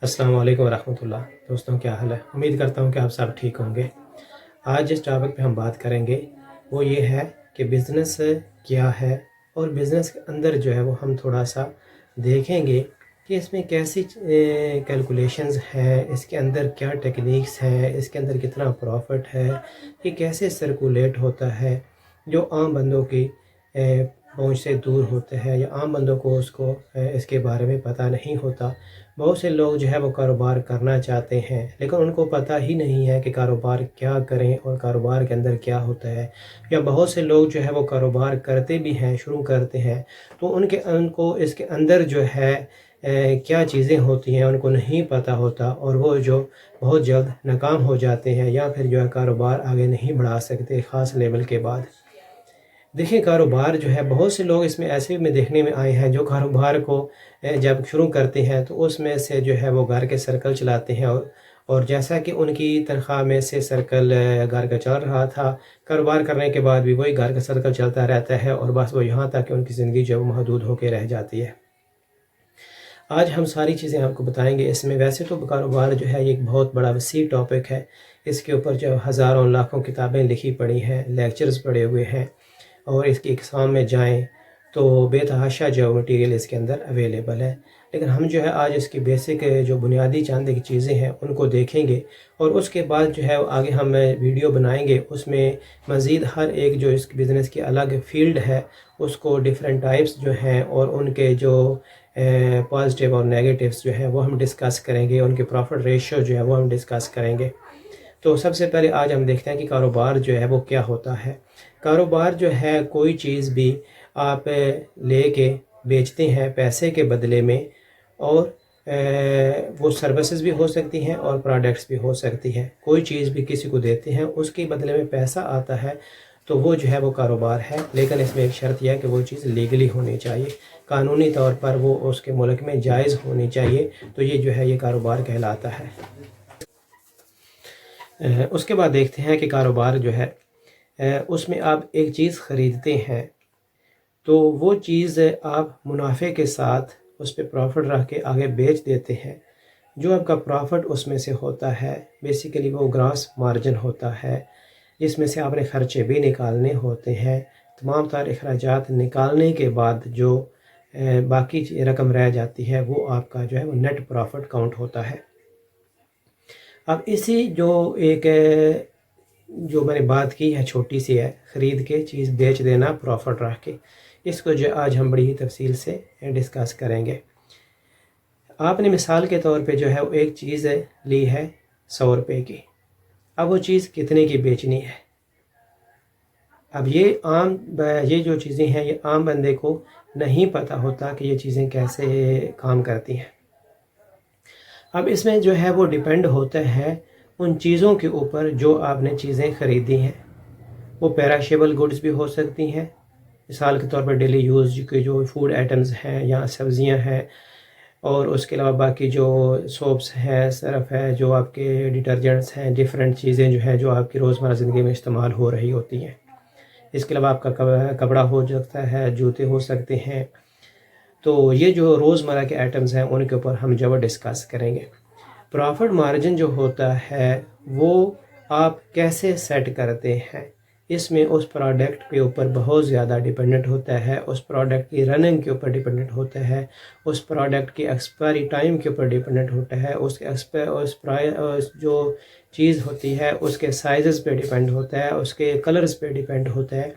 السلام علیکم ورحمۃ اللہ دوستوں، کیا حال ہے؟ امید کرتا ہوں کہ آپ سب ٹھیک ہوں گے۔ آج جس ٹاپک پہ ہم بات کریں گے وہ یہ ہے کہ بزنس کیا ہے، اور بزنس کے اندر جو ہے وہ ہم تھوڑا سا دیکھیں گے کہ اس میں کیسی کیلکولیشنز ہیں، اس کے اندر کیا ٹیکنیکس ہیں، اس کے اندر کتنا پروفٹ ہے، یہ کیسے سرکولیٹ ہوتا ہے، جو عام بندوں کی پہنچ سے دور ہوتے ہیں، یا عام بندوں کو اس کے بارے میں پتہ نہیں ہوتا۔ بہت سے لوگ جو ہے وہ کاروبار کرنا چاہتے ہیں، لیکن ان کو پتہ ہی نہیں ہے کہ کاروبار کیا کریں اور کاروبار کے اندر کیا ہوتا ہے۔ یا بہت سے لوگ جو ہے وہ کاروبار کرتے بھی ہیں، شروع کرتے ہیں، تو ان کو اس کے اندر جو ہے کیا چیزیں ہوتی ہیں ان کو نہیں پتہ ہوتا، اور وہ جو بہت جلد ناکام ہو جاتے ہیں، یا پھر جو ہے کاروبار آگے نہیں بڑھا سکتے خاص لیول کے بعد۔ دیکھیں، کاروبار جو ہے بہت سے لوگ اس میں ایسے میں دیکھنے میں آئے ہیں جو کاروبار کو جب شروع کرتے ہیں تو اس میں سے جو ہے وہ گھر کے سرکل چلاتے ہیں، اور جیسا کہ ان کی تنخواہ میں سے سرکل گھر کا چل رہا تھا، کاروبار کرنے کے بعد بھی وہی گھر کا سرکل چلتا رہتا ہے، اور بس وہ یہاں تک کہ ان کی زندگی جو محدود ہو کے رہ جاتی ہے۔ آج ہم ساری چیزیں آپ کو بتائیں گے اس میں۔ ویسے تو کاروبار جو ہے یہ ایک بہت بڑا وسیع ٹاپک ہے، اس کے اوپر جو ہزاروں لاکھوں کتابیں لکھی پڑی ہیں، لیکچرز پڑے ہوئے ہیں، اور اس کی اقسام میں جائیں تو بے تحاشا جو مٹیریل اس کے اندر اویلیبل ہے۔ لیکن ہم جو ہے آج اس کی بیسک جو بنیادی چاند کی چیزیں ہیں ان کو دیکھیں گے، اور اس کے بعد جو ہے آگے ہم ویڈیو بنائیں گے، اس میں مزید ہر ایک جو اس بزنس کی الگ فیلڈ ہے اس کو ڈیفرنٹ ٹائپس جو ہیں اور ان کے جو پازیٹیو اور نیگیٹیوز جو ہیں وہ ہم ڈسکس کریں گے، ان کے پروفٹ ریشیو جو ہے وہ ہم ڈسکس کریں گے۔ تو سب سے پہلے آج ہم دیکھتے ہیں کہ کاروبار جو ہے وہ کیا ہوتا ہے۔ کاروبار جو ہے کوئی چیز بھی آپ لے کے بیچتے ہیں پیسے کے بدلے میں، اور وہ سروسز بھی ہو سکتی ہیں اور پروڈکٹس بھی ہو سکتی ہیں۔ کوئی چیز بھی کسی کو دیتے ہیں، اس کے بدلے میں پیسہ آتا ہے، تو وہ جو ہے وہ کاروبار ہے۔ لیکن اس میں ایک شرط یہ ہے کہ وہ چیز لیگلی ہونی چاہیے، قانونی طور پر وہ اس کے ملک میں جائز ہونی چاہیے، تو یہ جو ہے یہ کاروبار کہلاتا ہے۔ اس کے بعد دیکھتے ہیں کہ کاروبار جو ہے اس میں آپ ایک چیز خریدتے ہیں تو وہ چیز آپ منافع کے ساتھ اس پہ پروفٹ رکھ کے آگے بیچ دیتے ہیں۔ جو آپ کا پروفٹ اس میں سے ہوتا ہے بیسیکلی وہ گراس مارجن ہوتا ہے، جس میں سے آپ نے خرچے بھی نکالنے ہوتے ہیں۔ تمام تر اخراجات نکالنے کے بعد جو باقی رقم رہ جاتی ہے وہ آپ کا جو ہے وہ نیٹ پروفٹ کاؤنٹ ہوتا ہے۔ اب اسی جو ایک جو میں نے بات کی ہے چھوٹی سی ہے، خرید کے چیز بیچ دینا پروفٹ رکھ کے، اس کو جو آج ہم بڑی ہی تفصیل سے ڈسکس کریں گے۔ آپ نے مثال کے طور پہ جو ہے وہ ایک چیز لی ہے 100 روپے کی، اب وہ چیز کتنے کی بیچنی ہے؟ اب یہ جو چیزیں ہیں یہ عام بندے کو نہیں پتہ ہوتا کہ یہ چیزیں کیسے کام کرتی ہیں۔ اب اس میں جو ہے وہ ڈیپینڈ ہوتا ہے ان چیزوں کے اوپر جو آپ نے چیزیں خریدی ہیں۔ وہ پیراشیبل گڈز بھی ہو سکتی ہیں، مثال کے طور پر ڈیلی یوز کے جو فوڈ آئٹمز ہیں یا سبزیاں ہیں، اور اس کے علاوہ باقی جو سوپس ہیں، سرف ہے، جو آپ کے ڈٹرجنٹس ہیں، ڈیفرنٹ چیزیں جو ہیں جو آپ کی روزمرہ زندگی میں استعمال ہو رہی ہوتی ہیں۔ اس کے علاوہ آپ کا کپڑا ہو سکتا ہے، جوتے ہو سکتے ہیں۔ تو یہ جو روزمرہ کے آئٹمز ہیں ان کے اوپر ہم جو ڈسکس کریں گے۔ پروفٹ مارجن جو ہوتا ہے وہ آپ کیسے سیٹ کرتے ہیں، اس میں اس پروڈکٹ کے اوپر بہت زیادہ ڈیپینڈنٹ ہوتا ہے، اس پروڈکٹ کی رننگ کے اوپر ڈیپینڈنٹ ہوتا ہے، اس پروڈکٹ کی ایکسپائری ٹائم کے اوپر ڈیپینڈنٹ ہوتا ہے، اس جو چیز ہوتی ہے اس کے سائزز پہ ڈیپینڈ ہوتا ہے، اس کے کلرز پہ ڈیپینڈ ہوتا ہے۔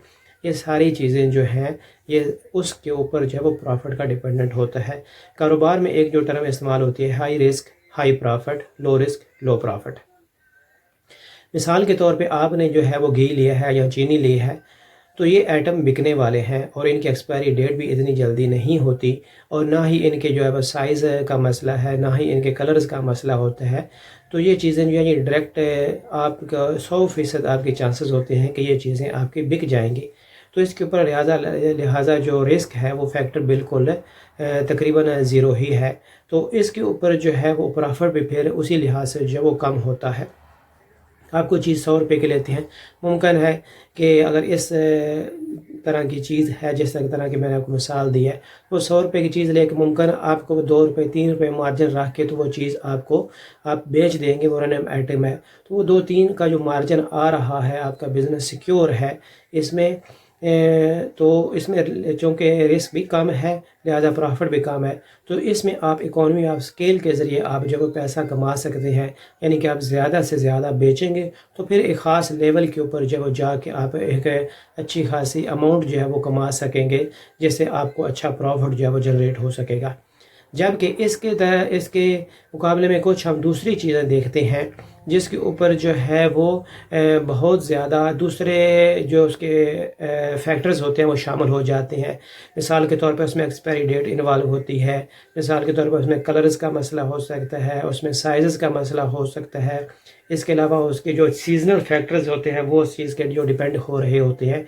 یہ ساری چیزیں جو ہیں یہ اس کے اوپر جو ہے وہ پروفٹ کا ڈیپینڈنٹ ہوتا ہے۔ کاروبار میں ایک جو ٹرم استعمال ہوتی ہے high risk high profit, low risk low profit. مثال کے طور پہ آپ نے جو ہے وہ گھی لیا ہے یا چینی لی ہے، تو یہ آئٹم بکنے والے ہیں اور ان کی ایکسپائری ڈیٹ بھی اتنی جلدی نہیں ہوتی، اور نہ ہی ان کے جو ہے وہ سائز کا مسئلہ ہے، نہ ہی ان کے کلرز کا مسئلہ ہوتا ہے۔ تو یہ چیزیں جو ہیں یہ ڈائریکٹ آپ کا 100% آپ کے چانسز ہوتے ہیں کہ یہ چیزیں آپ کی بک جائیں گی۔ تو اس کے اوپر لہٰذا جو رسک ہے وہ فیکٹر بالکل تقریباً 0 ہی ہے، تو اس کے اوپر جو ہے وہ پروفٹ بھی پھر اسی لحاظ سے جو وہ کم ہوتا ہے۔ آپ کوئی چیز 100 روپے کی لیتے ہیں، ممکن ہے کہ اگر اس طرح کی چیز ہے جس طرح کی میں نے آپ کو مثال دی ہے، وہ 100 روپے کی چیز لے کے ممکن آپ کو 2 روپے 3 روپے مارجن رکھ کے تو وہ چیز آپ بیچ دیں گے، وہ رنم آئٹم ہے، تو وہ 2-3 کا جو مارجن آ رہا ہے، آپ کا بزنس سیکیور ہے اس میں۔ تو اس میں چونکہ رسک بھی کم ہے لہذا پروفٹ بھی کم ہے، تو اس میں آپ اکانومی آف اسکیل کے ذریعے آپ جو پیسہ کما سکتے ہیں، یعنی کہ آپ زیادہ سے زیادہ بیچیں گے تو پھر ایک خاص لیول کے اوپر جب جا کے آپ ایک اچھی خاصی اماؤنٹ جو ہے وہ کما سکیں گے، جس سے آپ کو اچھا پروفٹ جو ہے وہ جنریٹ ہو سکے گا۔ جبکہ اس کے مقابلے میں کچھ ہم دوسری چیزیں دیکھتے ہیں جس کے اوپر جو ہے وہ بہت زیادہ دوسرے جو اس کے فیکٹرز ہوتے ہیں وہ شامل ہو جاتے ہیں۔ مثال کے طور پر اس میں ایکسپائری ڈیٹ انوالو ہوتی ہے، مثال کے طور پر اس میں کلرز کا مسئلہ ہو سکتا ہے، اس میں سائزز کا مسئلہ ہو سکتا ہے، اس کے علاوہ اس کے جو سیزنل فیکٹرز ہوتے ہیں وہ اس چیز کے جو ڈیپینڈ ہو رہے ہوتے ہیں،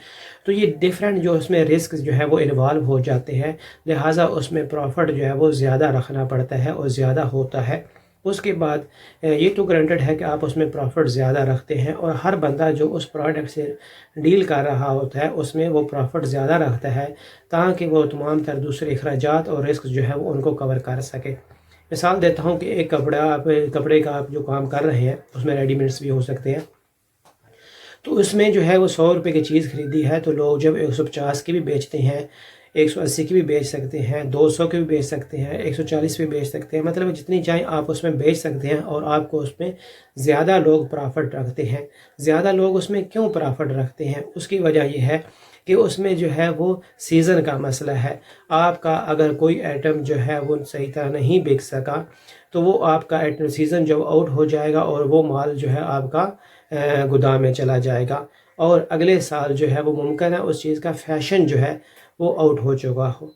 تو یہ ڈیفرنٹ جو اس میں رسک جو ہے وہ انوالو ہو جاتے ہیں، لہٰذا اس میں پروفٹ جو ہے وہ زیادہ رکھنا پڑتا ہے اور زیادہ ہوتا ہے۔ اس کے بعد یہ تو گرانٹڈ ہے کہ آپ اس میں پروفٹ زیادہ رکھتے ہیں، اور ہر بندہ جو اس پروڈکٹ سے ڈیل کر رہا ہوتا ہے اس میں وہ پروفٹ زیادہ رکھتا ہے تاکہ وہ تمام تر دوسرے اخراجات اور رسک جو ہے وہ ان کو کور کر سکے۔ مثال دیتا ہوں کہ ایک کپڑے کا آپ جو کام کر رہے ہیں اس میں ریڈی میڈس بھی ہو سکتے ہیں، تو اس میں جو ہے وہ 100 روپے کی چیز خریدی ہے تو لوگ جب 150 کی بھی بیچتے ہیں، 180 کی بھی بیچ سکتے ہیں، 200 کی بھی بیچ سکتے ہیں، 140 بھی بیچ سکتے ہیں، مطلب جتنی چاہیں آپ اس میں بیچ سکتے ہیں، اور آپ کو اس میں زیادہ لوگ پرافٹ رکھتے ہیں۔ زیادہ لوگ اس میں کیوں پرافٹ رکھتے ہیں؟ اس کی وجہ یہ ہے کہ اس میں جو ہے وہ سیزن کا مسئلہ ہے۔ آپ کا اگر کوئی آئٹم جو ہے وہ صحیح طرح نہیں بک سکا تو وہ آپ کا سیزن جب آؤٹ ہو جائے گا اور وہ مال جو ہے آپ کا گودام میں چلا جائے گا، اور اگلے سال جو ہے وہ ممکن ہے اس چیز کا فیشن جو ہے وہ آؤٹ ہو چکا ہو،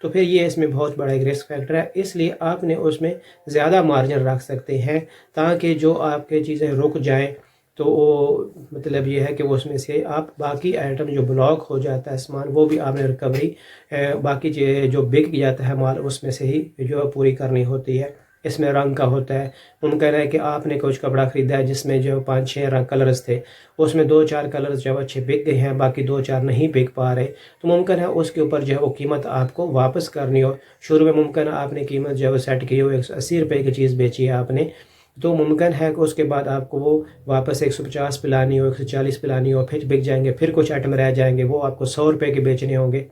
تو پھر یہ اس میں بہت بڑا ایک رسک فیکٹر ہے۔ اس لیے آپ نے اس میں زیادہ مارجن رکھ سکتے ہیں تاکہ جو آپ کے چیزیں رک جائیں تو وہ مطلب یہ ہے کہ وہ اس میں سے آپ باقی آئٹم جو بلاک ہو جاتا ہے سامان وہ بھی آپ نے ریکوری باقی جو بک جاتا ہے مال اس میں سے ہی جو پوری کرنی ہوتی ہے۔ اس میں رنگ کا ہوتا ہے، ممکن ہے کہ آپ نے کچھ کپڑا خریدا ہے جس میں جو 5-6 رنگ کلرز تھے، اس میں 2-4 کلرز جو اچھے بک گئے ہیں، باقی 2-4 نہیں بک پا رہے، تو ممکن ہے اس کے اوپر جو ہے وہ قیمت آپ کو واپس کرنی ہو۔ شروع میں ممکن ہے آپ نے قیمت جو ہے وہ سیٹ کی ہو، 180 روپے کی چیز بیچی ہے آپ نے، تو ممکن ہے کہ اس کے بعد آپ کو وہ واپس 150 پلانی ہو، 140 پلانی ہو، پھر بک جائیں گے، پھر کچھ آئٹم رہ جائیں گے وہ آپ کو 100 روپے کے بیچنے ہوں گے،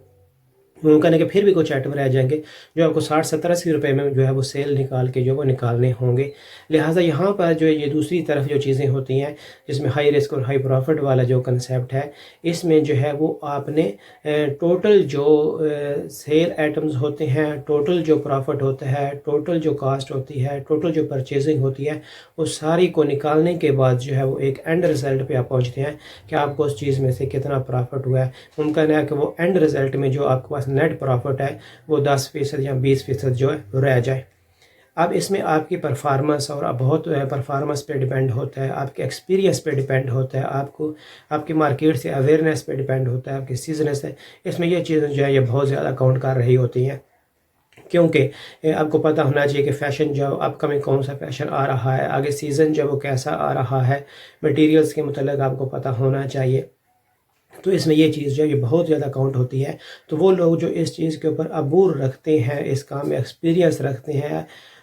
ممکن ہے کہ پھر بھی کچھ آئٹم رہ جائیں گے جو آپ کو 60-70-80 روپے میں جو ہے وہ سیل نکال کے جو وہ نکالنے ہوں گے۔ لہٰذا یہاں پر جو یہ دوسری طرف جو چیزیں ہوتی ہیں جس میں ہائی رسک اور ہائی پروفٹ والا جو کنسیپٹ ہے، اس میں جو ہے وہ آپ نے ٹوٹل جو سیل آئٹمز ہوتے ہیں، ٹوٹل جو پروفٹ ہوتا ہے، ٹوٹل جو کاسٹ ہوتی ہے، ٹوٹل جو پرچیزنگ ہوتی ہے، اس ساری کو نکالنے کے بعد جو ہے وہ ایک اینڈ رزلٹ پہ آپ پہنچتے ہیں کہ آپ کو اس چیز میں سے کتنا پروفٹ ہوا ہے۔ ممکن ہے کہ وہ اینڈ رزلٹ میں جو آپ کے پاس نیٹ پروفٹ ہے وہ 10% یا 20% جو ہے رہ جائے۔ اب اس میں آپ کی پرفارمنس اور بہت پرفارمنس پہ ڈیپینڈ ہوتا ہے، آپ کے ایکسپیرینس پہ ڈیپینڈ ہوتا ہے، آپ کی مارکیٹ سے اویئرنیس پہ ڈیپینڈ ہوتا ہے، آپ کی سیزنس ہے، اس میں یہ چیزیں جو ہے یہ بہت زیادہ کاؤنٹ کر رہی ہوتی ہیں، کیونکہ آپ کو پتہ ہونا چاہیے کہ فیشن جو اپ کمنگ کون سا فیشن آ رہا ہے، آگے سیزن جو وہ کیسا آ رہا ہے، مٹیریلز کے متعلق آپ کو پتہ ہونا چاہیے، تو اس میں یہ چیز جو ہے یہ بہت زیادہ کاؤنٹ ہوتی ہے۔ تو وہ لوگ جو اس چیز کے اوپر عبور رکھتے ہیں، اس کام میں ایکسپیرینس رکھتے ہیں،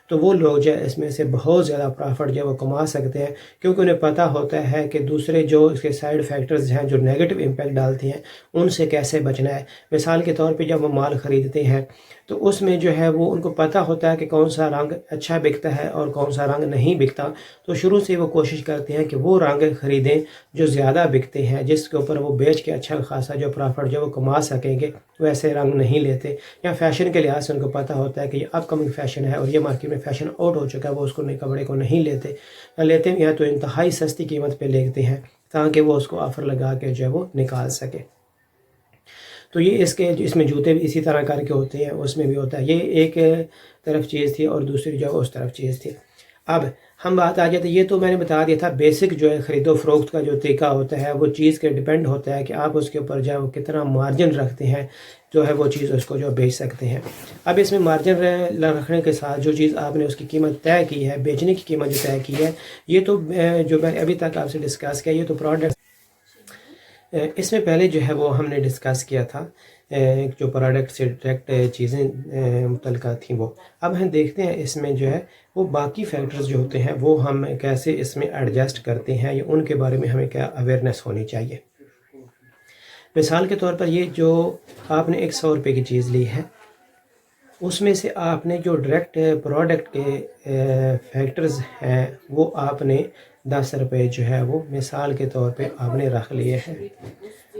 تو وہ لوگ جو ہے اس میں سے بہت زیادہ پرافٹ جو ہے وہ کما سکتے ہیں، کیونکہ انہیں پتہ ہوتا ہے کہ دوسرے جو اس کے سائیڈ فیکٹرز ہیں جو نیگیٹو امپیکٹ ڈالتے ہیں ان سے کیسے بچنا ہے۔ مثال کے طور پہ جب وہ مال خریدتے ہیں تو اس میں جو ہے وہ ان کو پتہ ہوتا ہے کہ کون سا رنگ اچھا بکتا ہے اور کون سا رنگ نہیں بکتا، تو شروع سے وہ کوشش کرتے ہیں کہ وہ رنگ خریدیں جو زیادہ بکتے ہیں، جس کے اوپر وہ بیچ کے اچھا خاصا جو پرافٹ جو وہ کما سکیں گے، ویسے رنگ نہیں لیتے۔ یا فیشن کے لحاظ سے ان کو پتہ ہوتا ہے کہ یہ اپ کمنگ فیشن ہے اور یہ مارکیٹ میں فیشن آؤٹ ہو چکا ہے، وہ اس کو کپڑے کو نہیں لیتے، یا لیتے بھی ہیں تو انتہائی سستی قیمت پہ لیتے ہیں تاکہ وہ اس کو آفر لگا کے جو ہے وہ نکال سکے۔ تو یہ اس میں جوتے بھی اسی طرح کر کے ہوتے ہیں، اس میں بھی ہوتا ہے۔ یہ ایک طرف چیز تھی اور دوسری جو اس طرف چیز تھی۔ اب ہم بات آ جاتے، یہ تو میں نے بتا دیا تھا بیسک جو ہے خرید و فروخت کا جو طریقہ ہوتا ہے وہ چیز کے ڈیپینڈ ہوتا ہے کہ آپ اس کے اوپر جو ہے وہ کتنا مارجن رکھتے ہیں جو ہے وہ چیز اس کو جو بیچ سکتے ہیں۔ اب اس میں مارجن رکھنے کے ساتھ جو چیز آپ نے اس کی قیمت طے کی ہے، بیچنے کی قیمت جو طے کی ہے، یہ تو جو میں نے ابھی تک آپ سے ڈسکس کیا، یہ تو پروڈکٹ اس میں پہلے جو ہے وہ ہم نے ڈسکس کیا تھا جو پروڈکٹ سے ڈائریکٹ چیزیں متعلقہ تھیں وہ۔ اب ہم دیکھتے ہیں اس میں جو ہے وہ باقی فیکٹرز جو ہوتے ہیں وہ ہم کیسے اس میں ایڈجسٹ کرتے ہیں، یا ان کے بارے میں ہمیں کیا اویئرنیس ہونی چاہیے۔ مثال کے طور پر یہ جو آپ نے 100 روپے کی چیز لی ہے، اس میں سے آپ نے جو ڈائریکٹ پروڈکٹ کے فیکٹرز ہیں وہ آپ نے 10 روپے جو ہے وہ مثال کے طور پہ آپ نے رکھ لیے ہیں۔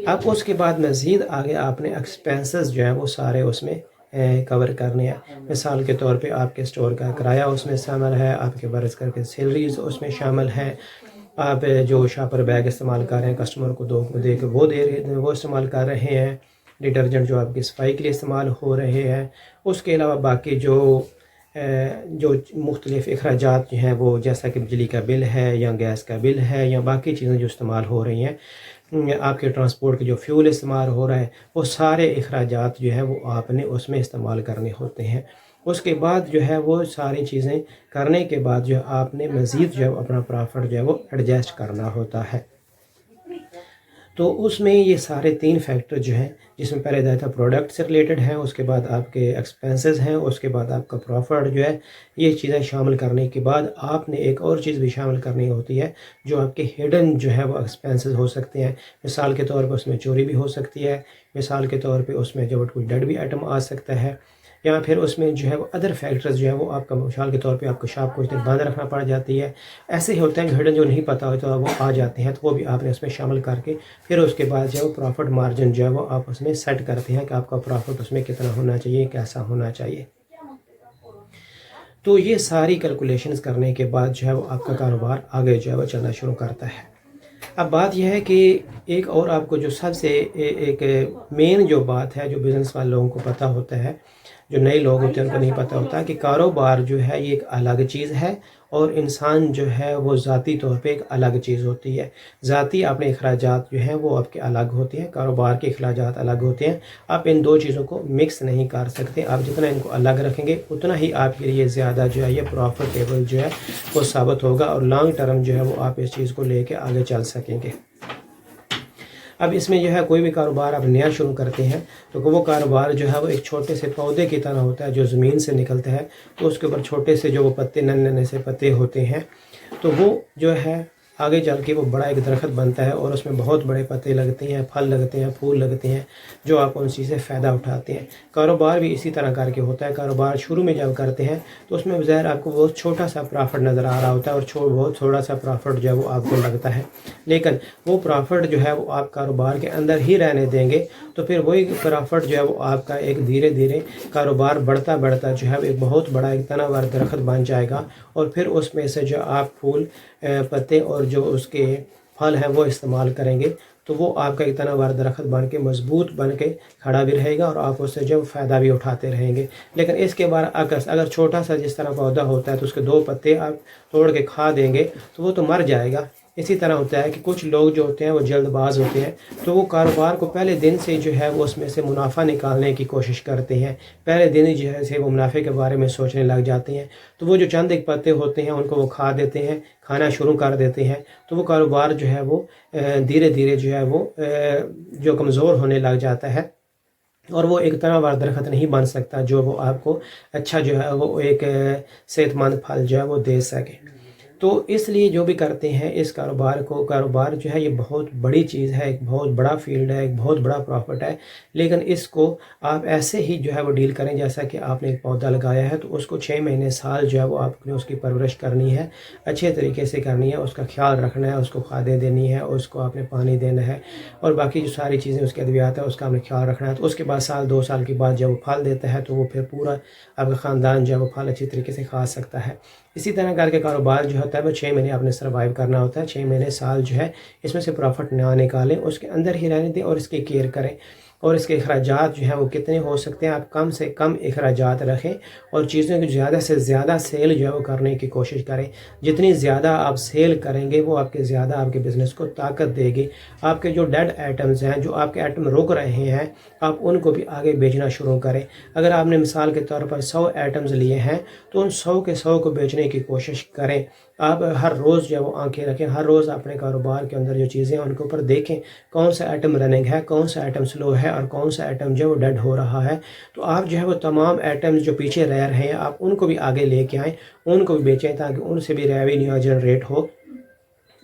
اب اس کے بعد مزید آگے آپ نے ایکسپینسز جو ہیں وہ سارے اس میں کور کرنے ہیں۔ مثال کے طور پہ آپ کے اسٹور کا کرایہ اس میں شامل ہے، آپ کے برس کر کے سیلریز اس میں شامل ہیں، آپ جو شاپر بیگ استعمال کر رہے ہیں کسٹمر کو دے کے وہ استعمال کر رہے ہیں، ڈٹرجنٹ جو آپ کی صفائی کے لیے استعمال ہو رہے ہیں، اس کے علاوہ باقی جو مختلف اخراجات جو ہیں وہ جیسا کہ بجلی کا بل ہے یا گیس کا بل ہے یا باقی چیزیں جو استعمال ہو رہی ہیں، آپ کے ٹرانسپورٹ کے جو فیول استعمال ہو رہا ہے، وہ سارے اخراجات جو ہے وہ آپ نے اس میں استعمال کرنے ہوتے ہیں۔ اس کے بعد جو ہے وہ ساری چیزیں کرنے کے بعد جو آپ نے مزید جو ہے اپنا پرافٹ جو ہے وہ ایڈجسٹ کرنا ہوتا ہے۔ تو اس میں یہ سارے 3 فیکٹر جو ہیں، جس میں پہلے داتا پروڈکٹ سے ریلیٹڈ ہیں، اس کے بعد آپ کے ایکسپینسز ہیں، اس کے بعد آپ کا پروفٹ جو ہے، یہ چیزیں شامل کرنے کے بعد آپ نے ایک اور چیز بھی شامل کرنی ہوتی ہے جو آپ کے ہڈن جو ہے وہ ایکسپینسز ہو سکتے ہیں۔ مثال کے طور پر اس میں چوری بھی ہو سکتی ہے، مثال کے طور پہ اس میں جو کوئی ڈیڈ بھی آئٹم آ سکتا ہے، یا پھر اس میں جو ہے وہ ادر فیکٹرز جو ہے وہ آپ کا مثال کے طور پہ آپ کو شاپ کو بند رکھنا پڑ جاتی ہے، ایسے ہی ہوتے ہیں ہڈن جو نہیں پتہ ہوتا وہ آ جاتے ہیں، تو وہ بھی آپ نے اس میں شامل کر کے پھر اس کے بعد جو ہے وہ پرافٹ مارجن جو ہے وہ آپ اس میں سیٹ کرتے ہیں کہ آپ کا پرافٹ اس میں کتنا ہونا چاہیے، کیسا ہونا چاہیے۔ تو یہ ساری کیلکولیشنز کرنے کے بعد جو ہے وہ آپ کا کاروبار آگے جو ہے وہ چلنا شروع کرتا ہے۔ اب بات یہ ہے کہ ایک اور آپ کو جو سب سے ایک مین جو بات ہے جو بزنس والے لوگوں کو پتہ ہوتا ہے، جو نئے لوگ ہوتے ہیں ان کو نہیں پتہ ہوتا کہ کاروبار جو ہے یہ ایک الگ چیز ہے اور انسان جو ہے وہ ذاتی طور پہ ایک الگ چیز ہوتی ہے۔ ذاتی اپنے اخراجات جو ہیں وہ آپ کے الگ ہوتے ہیں، کاروبار کے اخراجات الگ ہوتے ہیں۔ آپ ان دو چیزوں کو مکس نہیں کر سکتے، آپ جتنا ان کو الگ رکھیں گے اتنا ہی آپ کے لیے زیادہ جو ہے یہ پروفیٹیبل جو ہے وہ ثابت ہوگا، اور لانگ ٹرم جو ہے وہ آپ اس چیز کو لے کے آگے چل سکیں گے۔ اب اس میں جو ہے کوئی بھی کاروبار آپ نیا شروع کرتے ہیں تو وہ کاروبار جو ہے وہ ایک چھوٹے سے پودے کی طرح ہوتا ہے جو زمین سے نکلتا ہے، تو اس کے اوپر چھوٹے سے جو وہ پتے ننے سے پتے ہوتے ہیں، تو وہ جو ہے آگے چل کے وہ بڑا ایک درخت بنتا ہے اور اس میں بہت بڑے پتے لگتے ہیں، پھل لگتے ہیں، پھول لگتے ہیں، جو آپ ان چیز سے فائدہ اٹھاتے ہیں۔ کاروبار بھی اسی طرح کر کے ہوتا ہے۔ کاروبار شروع میں جب کرتے ہیں تو اس میں بظاہر آپ کو بہت چھوٹا سا پرافٹ نظر آ رہا ہوتا ہے اور بہت تھوڑا سا پرافٹ جو ہے وہ آپ کو لگتا ہے، لیکن وہ پرافٹ جو ہے وہ آپ کاروبار کے اندر ہی رہنے دیں گے تو پھر وہی پرافٹ جو ہے وہ آپ کا ایک دھیرے دھیرے کاروبار بڑھتا بڑھتا جو ہے ایک بہت بڑا ایک تناور درخت بن جائے گا، اور پھر اس میں سے جو آپ پھول پتے اور جو اس کے پھل ہیں وہ استعمال کریں گے تو وہ آپ کا ایک تناور درخت بن کے مضبوط بن کے کھڑا بھی رہے گا اور آپ اس سے جو فائدہ بھی اٹھاتے رہیں گے۔ لیکن اس کے برعکس اگر چھوٹا سا جس طرح پودا ہوتا ہے تو اس کے 2 پتے آپ توڑ کے کھا دیں گے تو وہ تو مر جائے گا۔ اسی طرح ہوتا ہے کہ کچھ لوگ جو ہوتے ہیں وہ جلد باز ہوتے ہیں، تو وہ کاروبار کو پہلے دن سے جو ہے وہ اس میں سے منافع نکالنے کی کوشش کرتے ہیں، پہلے دن ہی جو ہے سے وہ منافع کے بارے میں سوچنے لگ جاتے ہیں، تو وہ جو چند ایک پتے ہوتے ہیں ان کو وہ کھا دیتے ہیں، کھانا شروع کر دیتے ہیں، تو وہ کاروبار جو ہے وہ دھیرے دھیرے جو ہے وہ جو کمزور ہونے لگ جاتا ہے، اور وہ ایک تناور درخت نہیں بن سکتا جو وہ آپ کو اچھا جو ہے وہ ایک صحت مند پھل جو ہے وہ دے سکے۔ تو اس لیے جو بھی کرتے ہیں اس کاروبار جو ہے یہ بہت بڑی چیز ہے، ایک بہت بڑا فیلڈ ہے، ایک بہت بڑا پروفٹ ہے، لیکن اس کو آپ ایسے ہی جو ہے وہ ڈیل کریں جیسا کہ آپ نے ایک پودا لگایا ہے تو اس کو 6 مہینے سال جو ہے وہ آپ نے اس کی پرورش کرنی ہے، اچھے طریقے سے کرنی ہے، اس کا خیال رکھنا ہے، اس کو کھادیں دینی ہے، اس کو آپ نے پانی دینا ہے، اور باقی جو ساری چیزیں اس کے ادویات ہیں اس کا آپ نے خیال رکھنا ہے۔ تو اس کے بعد سال 2 سال کے بعد جب وہ پھل دیتا ہے تو وہ پھر پورا آپ کا خاندان جو ہے وہ پھل اچھی طریقے سے کھا سکتا ہے۔ اسی طرح کر کے کاروبار جو ہوتا ہے وہ 6 مہینے آپ نے سروائیو کرنا ہوتا ہے، 6 مہینے سال جو ہے اس میں سے پروفٹ نہ نکالیں، اس کے اندر ہی رہنے دیں اور اس کی کیئر کریں۔ اور اس کے اخراجات جو ہیں وہ کتنے ہو سکتے ہیں. آپ کم سے کم اخراجات رکھیں اور چیزوں کی زیادہ سے زیادہ سیل جو ہے وہ کرنے کی کوشش کریں. جتنی زیادہ آپ سیل کریں گے وہ آپ کے زیادہ آپ کے بزنس کو طاقت دے گی. آپ کے جو ڈیڈ آئٹمز ہیں، جو آپ کے آئٹم رک رہے ہیں، آپ ان کو بھی آگے بیچنا شروع کریں. اگر آپ نے مثال کے طور پر 100 آئٹمز لیے ہیں تو ان 100 کے 100 کو بیچنے کی کوشش کریں. آپ ہر روز جو ہے وہ آنکھیں رکھیں، ہر روز اپنے کاروبار کے اندر جو چیزیں ہیں ان کے اوپر دیکھیں کون سا آئٹم رننگ ہے، کون سا آئٹم سلو ہے اور کون سا آئٹم جو ہے وہ ڈیڈ ہو رہا ہے. تو آپ جو ہے وہ تمام آئٹمز جو پیچھے رہ رہے ہیں آپ ان کو بھی آگے لے کے آئیں، ان کو بھی بیچیں تاکہ ان سے بھی ریونیو جنریٹ ہو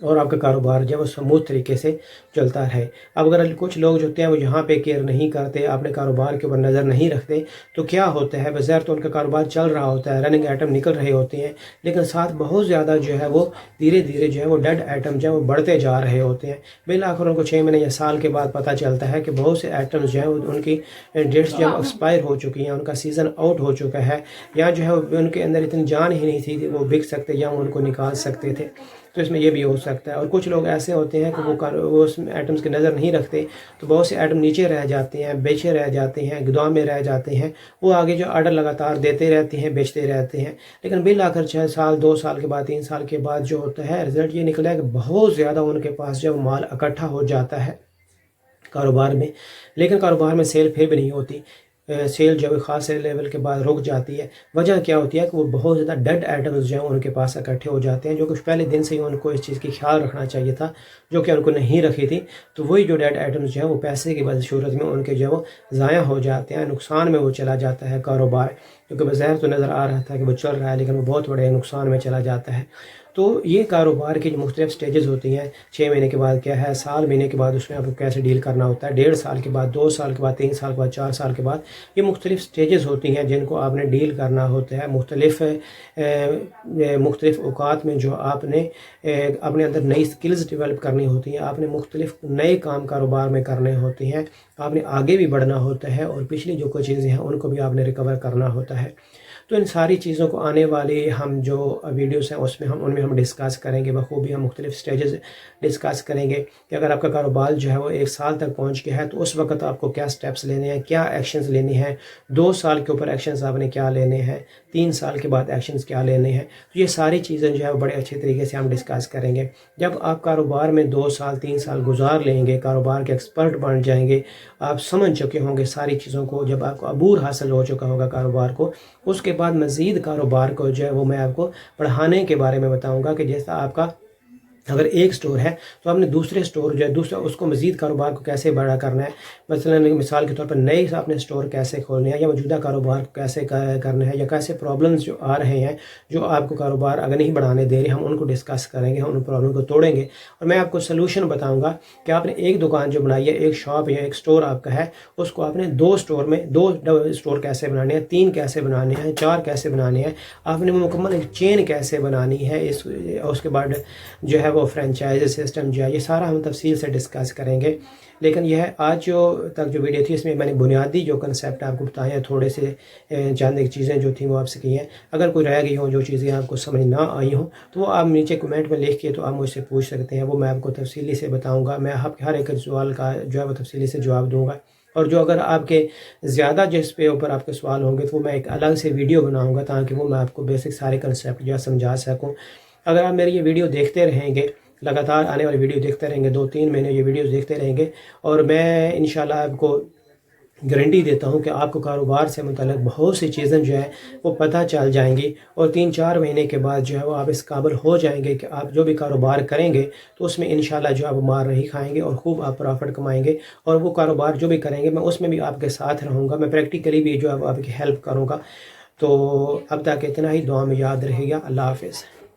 اور آپ کا کاروبار جو ہے وہ سموتھ طریقے سے چلتا رہے. اب اگر کچھ لوگ جو ہوتے ہیں وہ یہاں پہ کیئر نہیں کرتے، اپنے کاروبار کے اوپر نظر نہیں رکھتے، تو کیا ہوتا ہے، بظاہر تو ان کا کاروبار چل رہا ہوتا ہے، رننگ آئٹم نکل رہے ہوتے ہیں، لیکن ساتھ بہت زیادہ جو ہے وہ دھیرے دھیرے جو ہے وہ ڈیڈ آئٹم جو ہے وہ بڑھتے جا رہے ہوتے ہیں. بالآخر ان کو 6 مہینے یا سال کے بعد پتہ چلتا ہے کہ بہت سے آئٹمز جو ہیں ان کی ڈیٹس جو ہے ایکسپائر ہو چکی ہیں، ان کا سیزن آؤٹ ہو چکا ہے، یا جو ہے ان کے اندر اتنی جان ہی نہیں تھی کہ وہ بک سکتے یا ان کو نکال سکتے تھے. تو اس میں یہ بھی ہو سکتا ہے. اور کچھ لوگ ایسے ہوتے ہیں کہ وہ اس آئٹمس کی نظر نہیں رکھتے، تو بہت سے آئٹم نیچے رہ جاتے ہیں، بیچے رہ جاتے ہیں، گودام میں رہ جاتے ہیں. وہ آگے جو آرڈر لگاتار دیتے رہتے ہیں، بیچتے رہتے ہیں، لیکن بالآخر 6 سال 2 سال کے بعد 3 سال کے بعد جو ہوتا ہے رزلٹ یہ نکلا ہے کہ بہت زیادہ ان کے پاس جو مال اکٹھا ہو جاتا ہے کاروبار میں، لیکن کاروبار میں سیل پھر بھی نہیں ہوتی. سیل جو ہے خاص لیول کے بعد رک جاتی ہے. وجہ کیا ہوتی ہے کہ وہ بہت زیادہ ڈیڈ آئٹمز جو ہیں ان کے پاس اکٹھے ہو جاتے ہیں، جو کچھ پہلے دن سے ہی ان کو اس چیز کی خیال رکھنا چاہیے تھا جو کہ ان کو نہیں رکھی تھی. تو وہی جو ڈیڈ آئٹمز جو ہیں وہ پیسے کی صورت میں ان کے جو وہ ضائع ہو جاتے ہیں، نقصان میں وہ چلا جاتا ہے کاروبار، کیونکہ بظاہر تو نظر آ رہا تھا کہ وہ چل رہا ہے لیکن وہ بہت بڑے نقصان میں چلا جاتا ہے. تو یہ کاروبار کی جو مختلف سٹیجز ہوتی ہیں، 6 مہینے کے بعد کیا ہے، سال مہینے کے بعد اس میں آپ کو کیسے ڈیل کرنا ہوتا ہے، 1.5 سال کے بعد، 2 سال کے بعد، 3 سال کے بعد، 4 سال کے بعد، یہ مختلف سٹیجز ہوتی ہیں جن کو آپ نے ڈیل کرنا ہوتا ہے. مختلف اوقات میں جو آپ نے اپنے اندر نئی سکلز ڈیولپ کرنی ہوتی ہیں، آپ نے مختلف نئے کام کاروبار میں کرنے ہوتے ہیں، آپ نے آگے بھی بڑھنا ہوتا ہے اور پچھلی جو کوئی چیزیں ہیں ان کو بھی آپ نے ریکور کرنا ہوتا ہے. تو ان ساری چیزوں کو آنے والی ہم جو ویڈیوز ہیں اس میں ان میں ہم ڈسکس کریں گے، بخوبی ہم مختلف سٹیجز ڈسکس کریں گے کہ اگر آپ کا کاروبار جو ہے وہ 1 سال تک پہنچ گیا ہے تو اس وقت آپ کو کیا سٹیپس لینے ہیں، کیا ایکشنز لینے ہیں، 2 سال کے اوپر ایکشنز آپ نے کیا لینے ہیں، 3 سال کے بعد ایکشنز کیا لینے ہیں. تو یہ ساری چیزیں جو ہے وہ بڑے اچھے طریقے سے ہم ڈسکس کریں گے. جب آپ کاروبار میں 2 سال 3 سال گزار لیں گے، کاروبار کے ایکسپرٹ بن جائیں گے، آپ سمجھ چکے ہوں گے ساری چیزوں کو، جب آپ کو عبور حاصل ہو چکا ہوگا کاروبار کو، اس کے بعد مزید کاروبار کو جو ہے وہ میں آپ کو بڑھانے کے بارے میں بتاؤں گا کہ جیسا آپ کا اگر ایک سٹور ہے تو آپ نے دوسرے سٹور جو ہے اس کو مزید کاروبار کو کیسے بڑا کرنا ہے. مثلا مثال کے طور پر نئے آپ نے سٹور کیسے کھولنے ہیں، یا موجودہ کاروبار کو کیسے کرنا ہے، یا کیسے پرابلمز جو آ رہے ہیں جو آپ کو کاروبار اگر نہیں بڑھانے دے رہے، ہم ان کو ڈسکس کریں گے، ہم ان پرابلم کو توڑیں گے اور میں آپ کو سلوشن بتاؤں گا کہ آپ نے ایک دکان جو بنائی ہے، ایک شاپ یا ایک سٹور آپ کا ہے، اس کو آپ نے 2 سٹور کیسے بنانے ہیں، 3 کیسے بنانے ہیں، 4 کیسے بنانے ہیں، آپ نے مکمل ایک چین کیسے بنانی ہے. اس کے بعد جو ہے وہ فرینچائز سسٹم جو ہے یہ سارا ہم تفصیل سے ڈسکس کریں گے. لیکن یہ آج تک جو ویڈیو تھی اس میں میں نے بنیادی جو کنسیپٹ آپ کو بتائے ہیں، تھوڑے سے چند ایک چیزیں جو تھیں وہ آپ سے کی ہیں. اگر کوئی رہ گئی ہوں، جو چیزیں آپ کو سمجھ نہ آئی ہوں تو وہ آپ نیچے کمنٹ میں لکھ کے تو آپ مجھ سے پوچھ سکتے ہیں، وہ میں آپ کو تفصیلی سے بتاؤں گا. میں ہر ایک سوال کا جو ہے وہ تفصیلی سے جواب دوں گا. اور جو اگر آپ کے زیادہ جس پہ اوپر آپ کے سوال ہوں گے تو میں ایک الگ سے ویڈیو بناؤں گا تاکہ وہ میں آپ کو بیسک سارے کنسیپٹ جو ہے سمجھا سکوں. اگر آپ میری یہ ویڈیو دیکھتے رہیں گے، لگاتار آنے والی ویڈیو دیکھتے رہیں گے، 2-3 مہینے یہ ویڈیوز دیکھتے رہیں گے، اور میں انشاءاللہ آپ کو گارنٹی دیتا ہوں کہ آپ کو کاروبار سے متعلق بہت سی چیزیں جو ہیں وہ پتہ چل جائیں گی، اور 3-4 مہینے کے بعد جو ہے وہ آپ اس قابل ہو جائیں گے کہ آپ جو بھی کاروبار کریں گے تو اس میں انشاءاللہ جو آپ مار نہیں کھائیں گے اور خوب آپ پرافٹ کمائیں گے. اور وہ کاروبار جو بھی کریں گے میں اس میں بھی آپ کے ساتھ رہوں گا، میں پریکٹیکلی بھی جو ہے آپ کی ہیلپ کروں گا. تو اب تک اتنا ہی، دعا میں یاد رہے گا. اللہ حافظ.